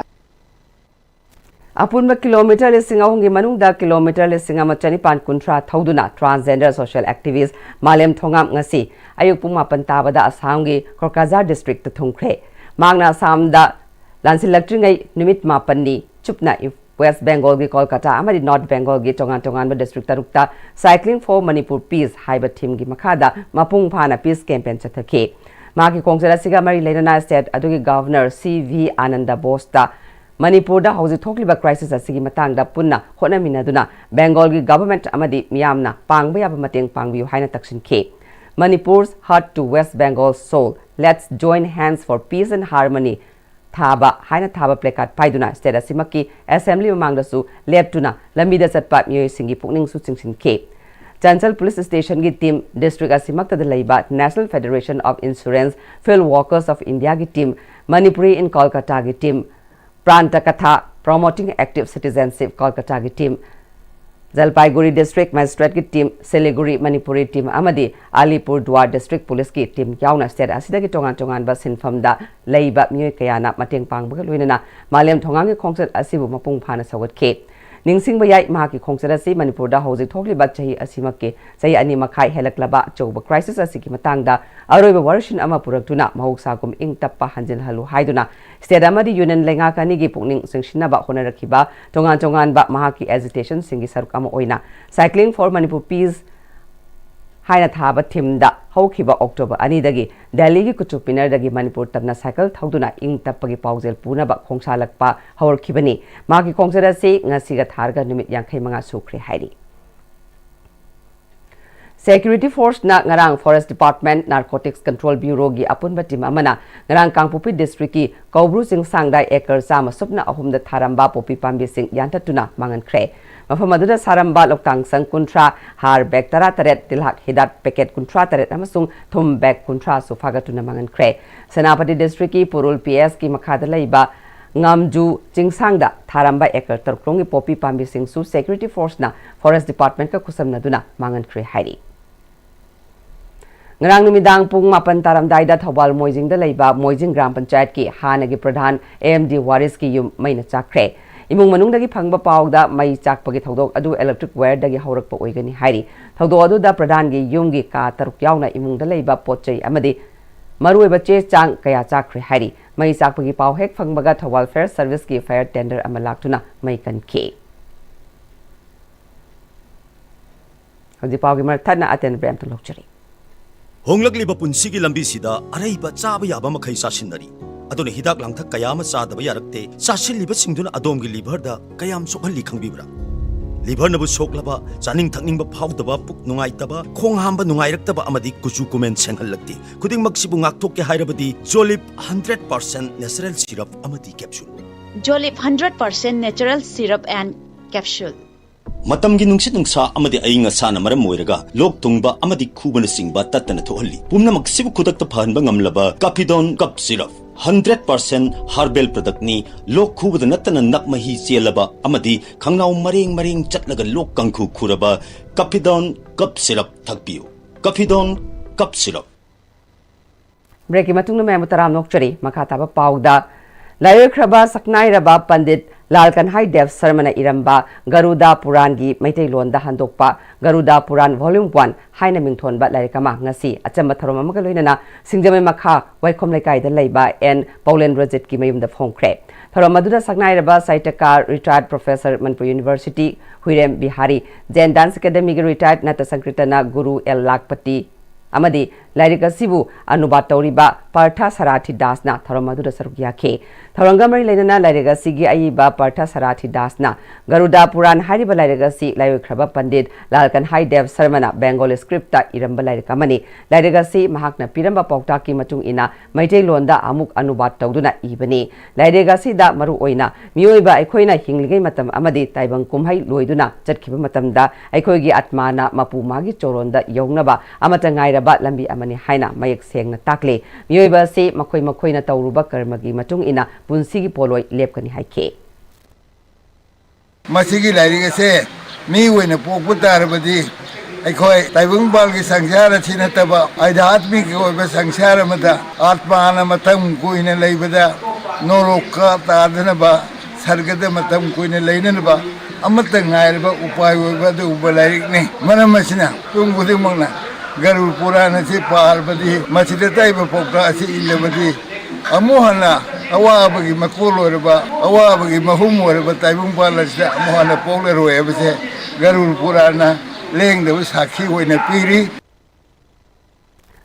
[SPEAKER 1] Apunba kilometer listing ahungi manungda kilometer listing amachani pan kuntra thauduna transgender social activist Malem Thongam ngasi ayuk pung mapan tabada asamgi Korkazar district thungkre magna samda lansilakringai numit mapanni chupna West Bengal gi Kolkata amadi North Bengal gi tongan district tarukta cycling for Manipur peace haiba team gi makada mapung phana peace campaign chathake magi kongsara siga mari leinana state adugi governor CV Ananda Bosta Manipur da hausi thokliba crisis asigi matangda punna honaminaduna Bengal gi government amadi miyamna pangba yaba mateng pangbiu haina taksin ke Manipur's heart to West Bengal's soul let's join hands for peace and harmony thaba haina thaba placard paiduna state asimaki assembly mamangda su leptuna lambida satpa miyoi singi pukning su chingsin ke Chancel Police Station gi team district asimakta da leiba National Federation of Insurance Field Workers of India gi team Manipuri in Kolkata gi team Pranta Katha Promoting Active Citizenship Kolkata ki team Jalpaiguri District Magistrate ki team Siliguri Manipuri team amadi Alipurdwar District Police ki team yauna state asida ki tongan ba sinfamda leiba miyoi kayana mateng pangbaga loinana Malem Thongang ki khongset asibu mapung phana sawat ke Ningsing bayai mahaki khongsara si Manipur da hausi thokli ba chahi asimakke chahi ani makhai helaklaba choba crisis asiki matangda aroiba warshin ama puraktuna mahoksa kum ing tappa hanjil halu haiduna state amadi union lenga kani gi pukning singshina ba khona rakhiba tongan ba mahaki agitation singi sarukama oina cycling for Manipur peace haina thaba thimda haukiba October ani dagi Delhi gi kuchupinar dagi Manipur tamna cycle thauduna ing tappagi paujel puna ba khongsalakpa hawrkhibani magi khongsara se ngasiga tharga numit 65 sukre hairi Security Force na ngarang Forest Department Narcotics Control Bureau gi apunba team amana ngarang Kangpupi district ki Kaubru sing sangdai acre sama supna ahumda tharamba popi pambi sing yantatuna mangan kre Mafamadura saramba loktang sang kuntra har bag tara taret tilhak hidat packet kuntra taret amasung thum bag kuntra sufagatuna mangan kre Senapati district ki Purul PS ki makhada laiba ngamju chingsangda tharamba acre tarkrongi popi pambi sing su Security Force na Forest Department ka kusamna duna mangan kre hairi ngarang numidang pung mapan taramdai da Thobal Moijing da leiba Moijing Gram Panchayat ki hanagi pradhan AMD Waris ki yum maina chakre imung manung dagi phangba pawda mai chakpagi thodok adu electric wire dagi haurakpa oigani hairi thodok adu da pradhan gi yum gi ka taruk yauna imung da leiba potchai amadi marui bache chang kaya chakre hairi mai chakpagi paw hek phangbaga Thobal Fair Service ki fire tender amalaktuna mai kan ke hodi pawgi mar thana aten brem to lokchari
[SPEAKER 13] Honglakliba punsigi lambisida araiba chaba yaba makhai sasinari aduna hidak langthak kayama chadaba yarakte sasilliba singduna adomgi liver da kayam sokhalli khangbibra liver nabu soklaba chaning thakningba phawdaba puk nungaitaba khong hamba nungairaktaba amadi kuchu kumen senghallakti khuding maksibu ngakthok ke hairabadi Jolip 100% natural syrup amadi capsule
[SPEAKER 14] Jolip 100% natural syrup and capsule
[SPEAKER 13] Matamgi nungsit nungsa amadi ayinga sana maram moiraga lok tungba amadi khubana singba tatana thohalli pumna maksibu khudakta phanba ngamlaba Capidon cup syrup 100% herbal product ni lok khubada natana nakmahi chelaba amadi khangnaw mareng chatlaga lok kangkhu khuraba Capidon cup syrup thakpiu Capidon cup syrup
[SPEAKER 1] break matungna me mutaram nokchari makata ba pawda Layer Kraba Saknai Raba Pandit Lalkan Hai Dev Sarmana Iramba Garuda Puran gi Maitai Londa Handokpa Garuda Puran Volume 1 Haina Mingthon Ba Larikama ngasi achamba tharom amaka loinana singjame makha waikhom laikai da leiba en Paulen Rojit ki mayum da phongkre tharom aduda Saknai Raba Saitakar retired professor Manipur University Huirem Bihari Zen Dance Academy gi retired Nata Sankritana Guru L Lakpati amadi lairika sibu anubat tauriba Partha Sarathi Dasna Tharamadura Sarugiyake Tharangamari Lainana lairika sigi aiba Partha Sarathi Dasna Garuda Puran Hariba lairika si Layo Kraba Pandit Lalkan Hai Dev Sarmana Bengali scripta iramba lairika mani lairika si mahakna piramba paukta ki matung ina Maitai Londa amuk anubat tauduna ibani lairika si da maru oina miyoiba aikhoina hingligai matam amadi taibang kumhai loiduna chatkhiba matamda aikhoigi atmana mapu magi choronda yognaba amata ngaira ba lambi amani haina mayek sengna takle miyoiba se makhoi na tauruba karmagi matung ina punsigi poloi lepkani haike
[SPEAKER 5] masigi lairiga se mi wena pokpu tarabadi aikoi taibung balgi sangsara thinataba aidhatmik oiba sangsara mata atmana matam kuina leibada norokka tadhanaba sargada matam kuina leinanaba amata ngairba upai oiba du ubalairik ne manamasina tungudi mangna Garul Purana si Parbadi, Masita Pokra si Ilabadi, Amuhana, Awabagi Makulorba, Awabagi Mahumorba, Taibung Palas, Amuhana Polar, whoever say Garul Purana, laying the Haki in a piri.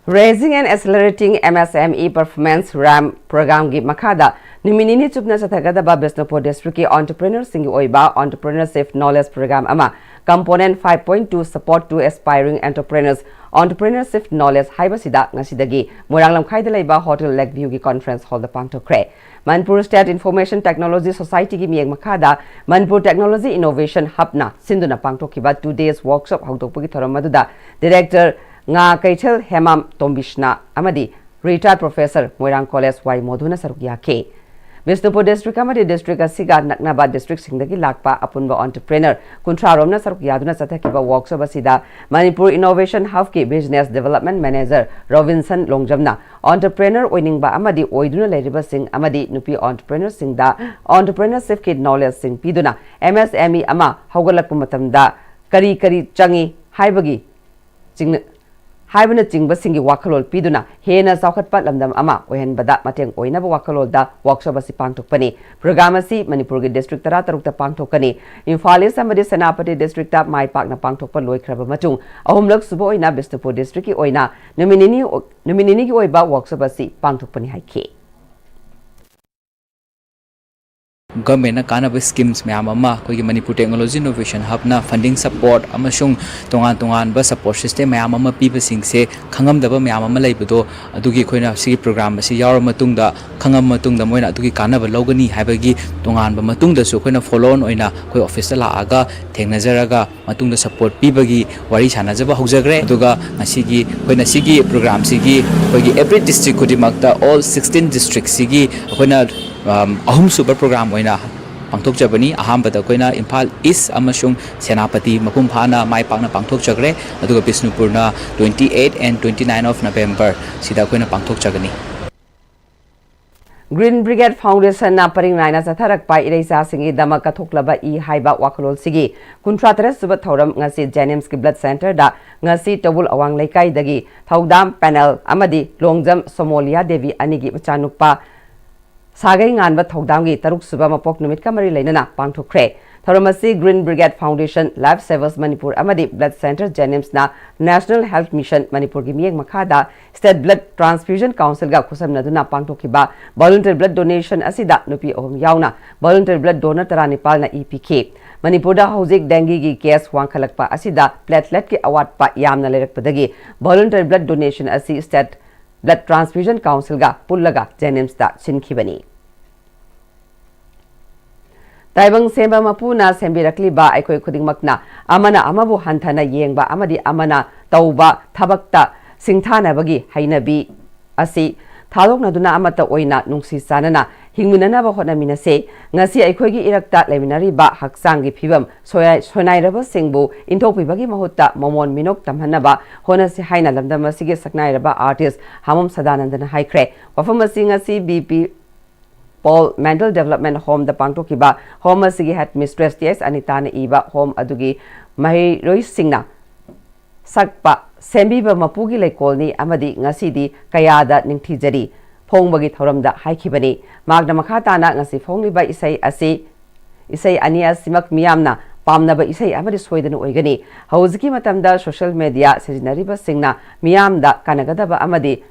[SPEAKER 1] Raising and accelerating MSME performance RAM program gi makada niminini chupna sathagada ba Bisnupur district ki entrepreneur singi oiba entrepreneurship knowledge program ama component 5.2 support to aspiring entrepreneurs entrepreneurship knowledge haibasida ngasidagi moranglam khaida leiba hotel Lakeview gi conference hall da pangtokre Manipur State Information Technology Society gi mieng makada Manipur Technology Innovation Hub na sinduna pangtokiba 2 days workshop haudokpagi thoramaduda director nga Kaichel Hemam Tombishna amadi retired professor Moirang College Y Modhuna Sarugiyake Bisnupur district amadi district asiga naknaba district singdagi lakpa apunba entrepreneur kuntraromna sarukiyaduna sathakiba workshop asida Manipur Innovation Hub ki business development manager Robinson Longjamna entrepreneur oiningba amadi oiduna leiriba sing amadi nupi entrepreneur singda entrepreneurship ki knowledge sing piduna MSME ama haugalakpu matamda kari changi haibagi haibana chingba singi wakalol piduna hena saukhatpa lamdam ama ohenbada mateng oinaba wakalol da workshop asi pangtokpani program asi Manipur gi district tara tarukta pangtokani Imphal East amadi Senapati district ta mai pakna pangtokpa loikraba matung ahumlak subo oina Bisnupur district ki oina nominini gi oiba workshop asi pangtokpani haike
[SPEAKER 15] government kanaba schemes myam ama koi Manipur Technology Innovation Hub na funding support amasung tongan ba support system myam ama piba singse khangam daba myam ama leibado adugi khoina si program asi yawra matungda khangam matungda moina adugi kanaba logani haibagi tongan ba matungda su khoina follow on oina koi office la aga thengnajaraga matungda support pibagi wari sanajaba hogjagre aduga asigi khoina sigi program sigi koi every district kodimakta all 16 districts sigi khoina ahum super program oina पांथोकजबनी अहांबदा कोइना Imphal east अमसुंग सेनापति मपुम फाना माइ पाकना पांथोकजग्रे अदुगा बिष्णुपुरना 28 and 29 of November सिदा Koyna पांथोकजगनी
[SPEAKER 1] Green Brigade Foundation na paring naina satharak pa ireisa singi dama kathoklaba I haiba wakalol sigi kuntratra suba thoram ngasi Jennings ki blood center da ngasi tabul awang laikai dagi thaudam panel amadi longjam Somalia Devi anigi machanukpa sagai nganba thaudam gi taruk suba mapok numit kamari leinana pangthokre thoramasi Green Brigade Foundation Life Savers Manipur amadi blood center Jennings na National Health Mission Manipur gi miyeng makhada State Blood Transfusion Council ga khusamnaduna pangthokiba voluntary blood donation asida nupi ohum yauna voluntary blood donor taranipal na EPK Manipur da hojik dengue gi case wangkhalakpa asida platelet ki award pa yamna lerakpadagi voluntary blood donation asi State Blood Transfusion Council ga pullaga Jennings da sinkhibani Taibang semba mapuna sembirakliba aikoi khudingmakna amana amabu hanthana yengba amadi amana tauba thabakta singthana bagi hainabi asi thaloknaduna amata oina nungsi sanana hingminana ba honamina se ngasi aikhoigi irakta leminari ba haksangi phibam sonairaba singbu inthokpi bagi mahutta momon minok tamhanaba honasi haina lamdama sige saknairaba artist hamam sadanandana haikre wafamasi ngasi BP Paul Mental Development Home the Pangtokiba Home Sigi Head Mistress T.S. Anitana Iba Home Adugi Mahi Roy Singna Sakpa Sembiba Mapugi Lekolni Amadi Ngasidi Kayada Ningtijari Pongbagi Thoramda Haikibani Magna Makatana Ngasi Fongli by Isai Ania Simak Miamna Pamnaba Isai Amadi Sweden Oigani Hauziki Matamda Social Media Sejinariba Singna Miamda Kanagadaba Amadi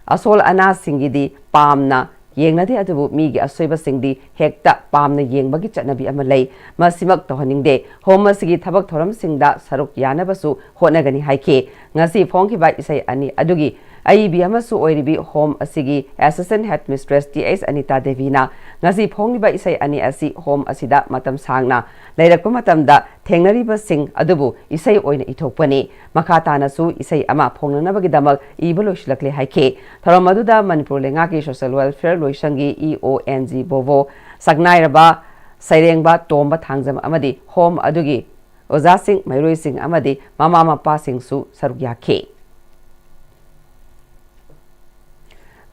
[SPEAKER 1] Asol Ana Singidi Pamna yengnadi adubu migi asoiba singdi hekta pamna yengbagi chanabi amalai masimak tohaningde home sigi thabak thoram singda saruk yanabasu honagani haike ngasi phongki ba isai ani adugi aibi amasu oiribi home asigi assistant headmistress T.S. Anita Devina ngasi phongli ba isai ani asi home asida matam sangna leirakpa matamda thengnariba sing adubu isai oina ithokpani makhatana su isai ama phongnanabagi damak iboloshilakle haike thoramaduda Manipur lenga ki social welfare loisangi EONG bovo sagnairaba sairengba tomba thangjam amadi home adugi oza sing mairoi sing amadi mama mapa sing su saruk yakhe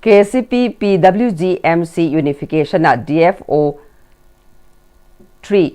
[SPEAKER 1] KCP PWGMC Unification na DFO 3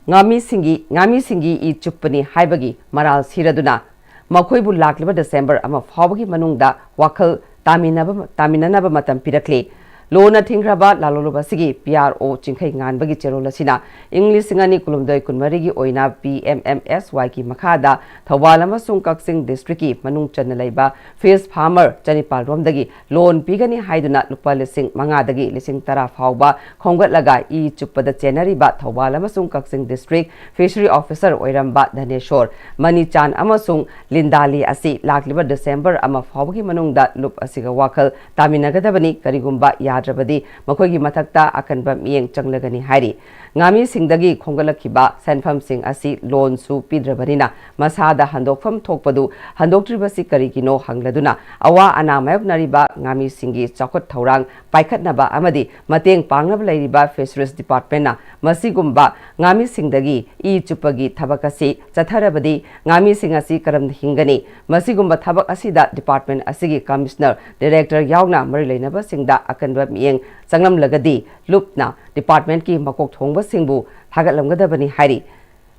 [SPEAKER 1] ngami singi I chupani haibagi maral siraduna makhoibu lakliba December ama fawagi manungda wakhal taminanaba matam pirakle lona thingraba laloloba sigi PRO chingkhai nganbagi cherola sina English singani kulumdoi kunmari gi oina PMMSY ki makhada Thawal amasung Kaksing district ki manung channa leiba face farmer chanipal romdagi loan pigani haiduna lupa lising mangadagi lising tara fawba khonggatlaga I chuppada chenariba Thawal amasung Kaksing district fishery officer oiramba Dhaneshwar Manichan amasung Lindali asi lakliba December ama fawgi manungda lup asiga wakhal taminagadabani karigumba yadrabadi makhoigi mathakta akanba miyeng changlagani hairi ngami singdagi khongalakhiba sanfam sing asi loan su pidrabanina masada handokfam thokpadu handoktribasi karigino hangladuna awa anamayok nariba ngami singi chakot thaurang paikhatnaba amadi mateng pangnaba leiriba fisheries department na masigumba ngami singdagi I chupagi thabakasi chatharabadi ngami singasi karam hingani masigumba thabak asida department asigi commissioner director yauna mari leinaba singda akanba miyeng changlam lagadi lupna department ki makok thongba singbu thagatlamgadabani hairi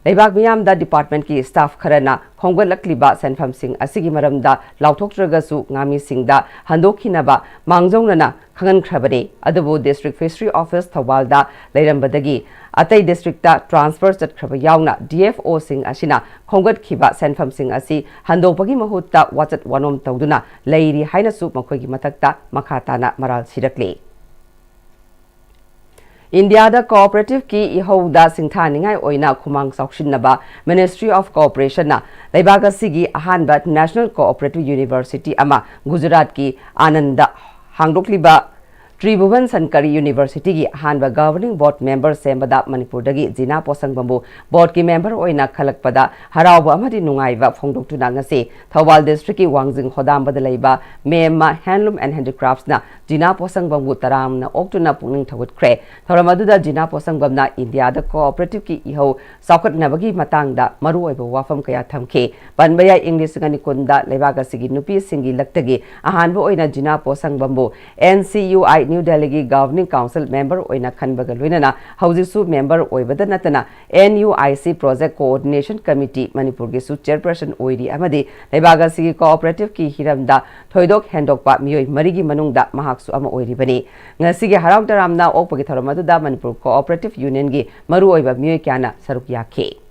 [SPEAKER 1] leibak miyamda department ki staff kharana khonggalakliba sanfam sing asigi maramda lauthoktragasu ngami singda handokhinaba mangjongna khangan khrabani adubu district fishery office Thawalda leirambadagi atai district ta transfer chatkraba yauna DFO sing asina khonggat khiba sanfam sing asi handopagi mahutta wachat wanom tawduna leiri haina su makhoigi mathakta makhatana maral sirakle India da cooperative ki ihouda singthaningai oina khumang saukshinnaba Ministry of Cooperation na leibaga sigi ahanba National Cooperative University ama Gujarat ki Ananda hangdokliba Tribhuvan Sankari University gi hanba governing board member sembada Manipurdagi Jina Posangbambu board ki member oina khalakpada harauba amadi nungaiba phongdoktuna ngasi Thawal district ki Wangjing Hodambada leiba Mema Handloom and Handicrafts na Jina Posangbambu taramna oktuna pungning thawutkre Thoramaduda Jina Posangbamna India da cooperative ki iho saukatnabagi matangda maruoiba wafam kaya thamke Banbaya English ngani kunda leibaga sigi nupi singi laktagi ahanba oina Jina Posangbambu NCUI New Delhi Governing Council member oina khanbaga loinana haujisu member oibada natana NUIC Project Coordination Committee Manipur gi su chairperson oiri amadi leibaga sigi cooperative ki hiramda thoidok hendokpa mioi marigi manungda mahaksu ama oiri bani ngasi gi harau taramna okpagi tharamadu da Manipur Cooperative Union gi maru oiba mioi kyana saruk yakhe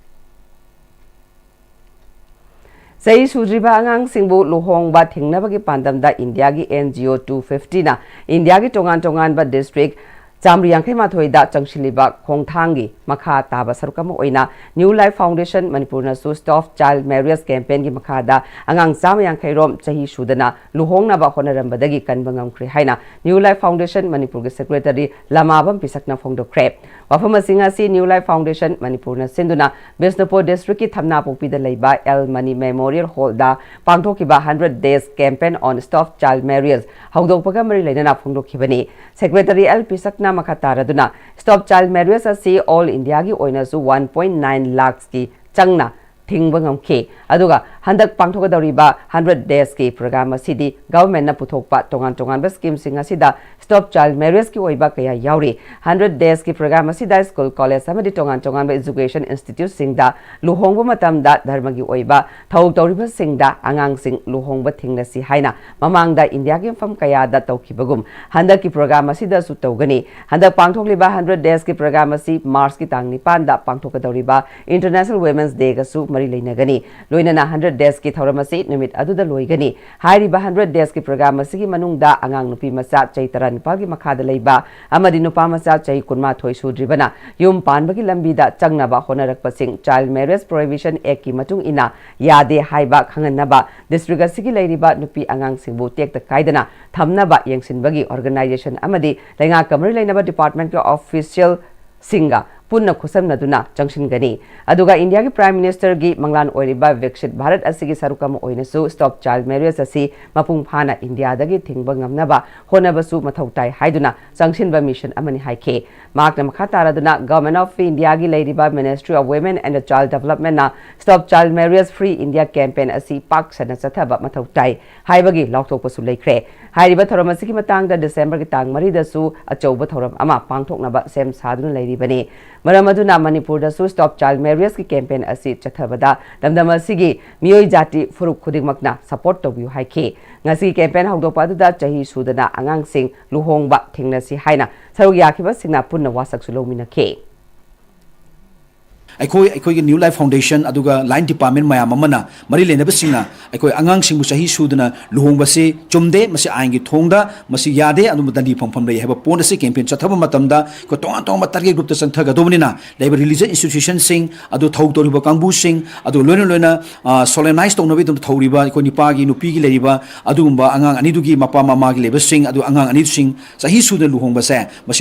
[SPEAKER 1] Say Sudriba Angang Singbu Luhong Ba Tingnabagi Pandamda India gi NGO 250 na India gi Tongan ba district Chamriang Mathoida Changshiliba Kongthangi Makha Taba Sarukama Oina New Life Foundation Manipurna Su Stop Child Marriage Campaign gi Makhada Angang Chamriang Khairom Chahi Sudana Luhong na ba Honarambadagi Kanbangam Kri Haina New Life Foundation Manipur gi Secretary Lamabam Pisakna Phongdo Krep Wafama Singasi New Life Foundation Manipurna Sinduna Bisnupur District ki Thamna Pokpida Leiba El Mani Memorial Hall da Pangthokiba 100 Days Campaign on Stop Child Marriage Haudokpaga Mari Lainana Phongdokhibani Secretary L Pisakna Makataraduna Stop Child Marriage asi All India gi oinasu 1.9 lakhs ki changna Tingbangam K. Aduga Handak Pangtoka Dariba 100 Days ki program asidi government na puthokpa tongan ba scheme sing asida Stop Child Marriage ki oiba kaya yauri 100 Days ki program asida school college amadi tongan ba education institute singda luhongba matamda dharma gi oiba thawuk tawriba singda angang sing luhongba thingnasi haina mamangda India ki fam kaya da tawkibagum handak ki program asida su tawgani handak pangthokliba 100 Days ki program asi March ki tang 9 da pangthoka dariba International Women's Day ga su Mari Lainagani Loinana 100 Days ki Thauramasi Numit Aduda Loigani Hairiba 100 Days ki program asigi manungda angang nupi masa chaitara nipal gi makhada leiba amadi nupa masa chai kunma thoi sudribana yum panbagi lambida changnaba honarakpa sing Child Marriage Prohibition Act ki matung ina yade haiba khanganaba district asigi leiriba nupi angang singbu tekta kaidana thamnaba yengsinbagi organization amadi lenga kamri leinaba departmental official singa Punna Kusam Naduna Junction Gani. Aduga India ki Prime Minister gi Manglan Oiriba Vikshit Bharat Asigi Sarukam Oinasu Stop Child Marriage Asi Mapung Phana India Dagi Thingbangam Naba Honabasu Mathautai Haiduna Junction ba Mission Amani Haike Mark Namakataraduna Government of India gi Lairiba Ministry of Women and Child Development na Stop Child Marriage Free India Campaign Asi Pak Sana Sathaba Mathautai Haibagi Lautokpasu Laikre Hairiba Thoramasiki Matangda December ki Tang Maridasu Achauba Thoram Ama Pangthok Naba Sem Sadun Lairibani Maramaduna Manipur da su Stop Child Marriage ki campaign asi chathabada damdama sigi mioi jati furuk khudingmakna support tobiu haike ngasi campaign hawdokpa da chahi sudana angang sing luhongba thingnasi haina saruk yakhiba singna punna wasak sulomina ke
[SPEAKER 16] अखोई new life foundation line department ma'am मरी लेना अखोई आगांग चाही सूदना लुहोंबसे चुमदे आइन की थोंग यादे दंडी फंफम है पोन से कैंपेन चथब तों तों टारगेट ग्रुप चंथगदबनीना रिलीजियस इंस्टीट्यूशन थौर कांगू लोन लोन सोलेनाइज तौनबी थौरीब अखोई निपागी नुपीगी लेरिब आगांग अनिदुगी मपा ममागी लेबसिंग आगांग अनिदुसिंग चाही सूदना लुहोंबसे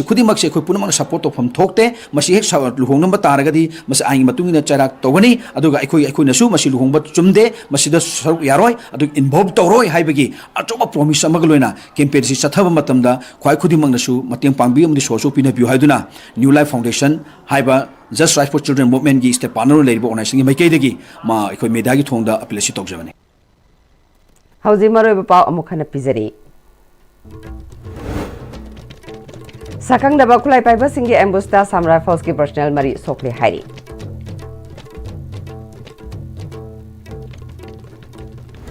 [SPEAKER 16] खुदिमक अखोई पुनमक सपोर्ट तौफम थोकते हेक लुहोंब तारगदी आइन मतुंगिना चराक तौगनी अदुगा अखोइनसु मसी लुहोंब चुमदे मसीदा सरुक यारोय अदु इन्वॉल्व तौरोय हाइबगी अचोबा प्रॉमिस अमग लोइना कैंपेन सि चथब मतमदा ख्वाइ खुदिमंगनसु मतेंग पांगबी अमदि सोसो पिनबिउ हाइदुना न्यू लाइफ फाउंडेशन हाइबा Just Right for Children Movement की स्टेप पार्टनर लेरिबो ऑर्गेनाइजेशन की मैकेदगी मा अखोइ मेडिया की थोंगदा अपील सि तौजबनी
[SPEAKER 1] हौजी मरोइब पाउ अमुखना पिजरी Sakang daba kulai paiba singi ambusta Sam Rifles ki personnel mari sokle hairi.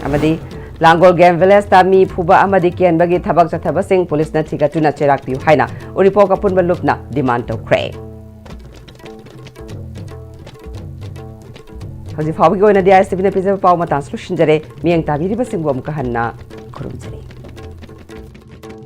[SPEAKER 1] Amadi Langol Game Village ta mi phuba amadi kian bagi thabak chathaba sing police na thika tuna cherak piu haina uripo kapun balupna demand to cray. Haji fawi go na dia Ipm-Istv na pizza pau matan solution jare miang tabiri ba singbo amkahanna kurumjari.